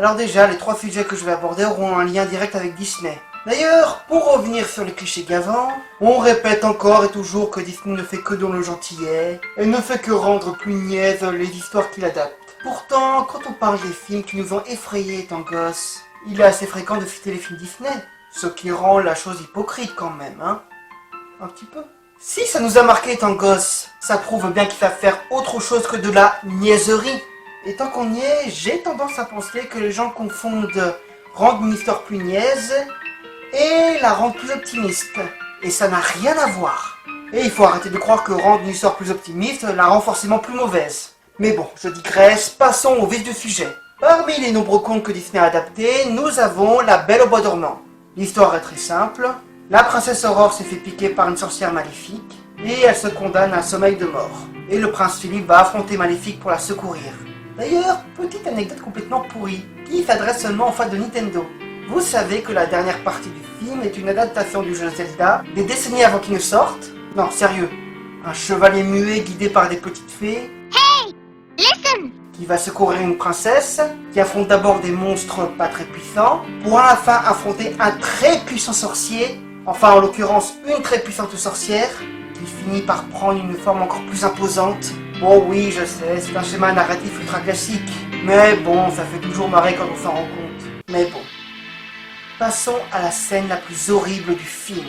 Alors déjà, les 3 sujets que je vais aborder auront un lien direct avec Disney. D'ailleurs, pour revenir sur les clichés gavants, on répète encore et toujours que Disney ne fait que dans le gentillet et ne fait que rendre plus niaises les histoires qu'il adapte. Pourtant, quand on parle des films qui nous ont effrayés étant gosses, il est assez fréquent de citer les films Disney, ce qui rend la chose hypocrite quand même, hein. Un petit peu. Si ça nous a marqué étant gosses, ça prouve bien qu'ils savent faire autre chose que de la niaiserie. Et tant qu'on y est, j'ai tendance à penser que les gens confondent rendre une histoire plus niaise et la rendre plus optimiste. Et ça n'a rien à voir. Et il faut arrêter de croire que rendre une histoire plus optimiste la rend forcément plus mauvaise. Mais bon, je digresse, passons au vif du sujet. Parmi les nombreux contes que Disney a adaptés, nous avons La Belle au bois dormant. L'histoire est très simple. La princesse Aurore s'est fait piquer par une sorcière maléfique et elle se condamne à un sommeil de mort. Et le prince Philippe va affronter Maléfique pour la secourir. D'ailleurs, petite anecdote complètement pourrie, qui s'adresse seulement aux fans de Nintendo. Vous savez que la dernière partie du film est une adaptation du jeu Zelda, des décennies avant qu'il ne sorte? Non, sérieux. Un chevalier muet guidé par des petites fées. Hey! Listen! Qui va secourir une princesse, qui affronte d'abord des monstres pas très puissants, pour à la fin affronter un très puissant sorcier, enfin en l'occurrence une très puissante sorcière, qui finit par prendre une forme encore plus imposante. Bon oui, je sais, c'est un schéma narratif ultra classique, mais bon, ça fait toujours marrer quand on s'en rend compte. Mais bon. Passons à la scène la plus horrible du film.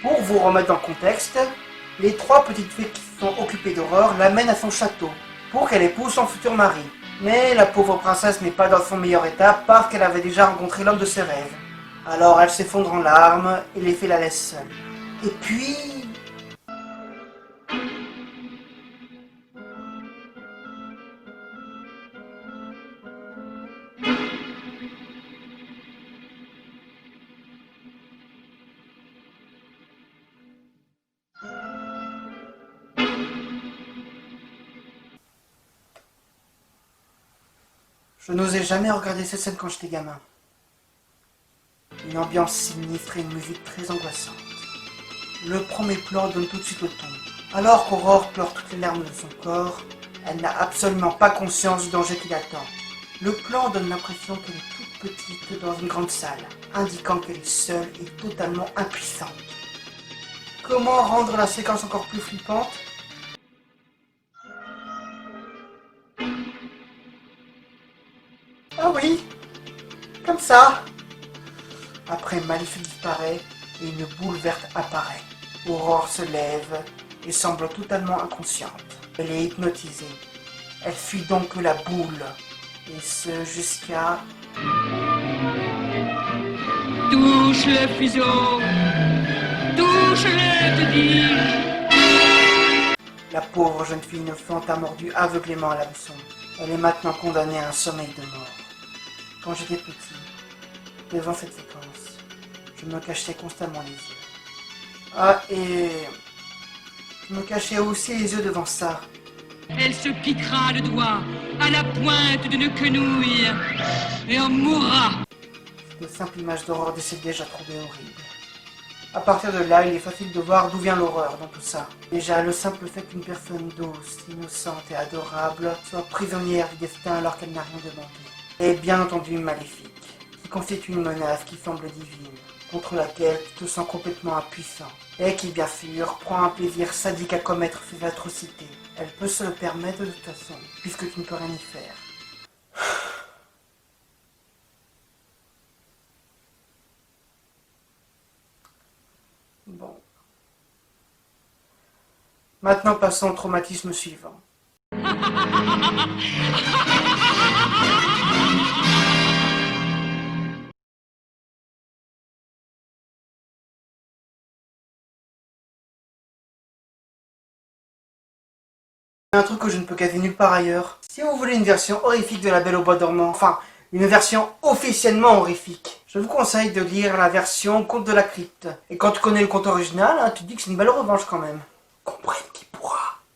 Pour vous remettre dans le contexte, les 3 petites fées qui se sont occupées d'Aurore l'amènent à son château, pour qu'elle épouse son futur mari. Mais la pauvre princesse n'est pas dans son meilleur état parce qu'elle avait déjà rencontré l'homme de ses rêves. Alors elle s'effondre en larmes et les fées la laissent seule. Et puis... Je n'osais jamais regarder cette scène quand j'étais gamin. Une ambiance sinistre et une musique très angoissante. Le premier plan donne tout de suite le ton. Alors qu'Aurore pleure toutes les larmes de son corps, elle n'a absolument pas conscience du danger qui l'attend. Le plan donne l'impression qu'elle est toute petite dans une grande salle, indiquant qu'elle est seule et totalement impuissante. Comment rendre la séquence encore plus flippante ? Ah oui, comme ça. Après, Maléfique disparaît et une boule verte apparaît. Aurore se lève et semble totalement inconsciente. Elle est hypnotisée. Elle fuit donc la boule, et ce jusqu'à... Touche le fuseau, touche-le, te dis-je. La pauvre jeune fille innocente a mordu aveuglément à l'hameçon. Elle est maintenant condamnée à un sommeil de mort. Quand j'étais petit, devant cette séquence, je me cachais constamment les yeux. Ah, et je me cachais aussi les yeux devant ça. Elle se piquera le doigt à la pointe d'une quenouille et en mourra. Cette simple image d'Aurore décédée, je la trouvais horrible. À partir de là, il est facile de voir d'où vient l'horreur dans tout ça. Déjà, le simple fait qu'une personne douce, innocente et adorable soit prisonnière du destin alors qu'elle n'a rien demandé. Et bien entendu Maléfique, qui constitue une menace qui semble divine, contre laquelle tu te sens complètement impuissant, et qui bien sûr prend un plaisir sadique à commettre ses atrocités. Elle peut se le permettre de toute façon, puisque tu ne peux rien y faire. Bon. Maintenant passons au traumatisme suivant. Un truc que je ne peux caser nulle part ailleurs. Si vous voulez une version horrifique de La Belle au bois dormant, enfin, une version officiellement horrifique, je vous conseille de lire la version Conte de la crypte. Et quand tu connais le conte original, hein, tu te dis que c'est une belle revanche quand même. Comprenne qui pourra.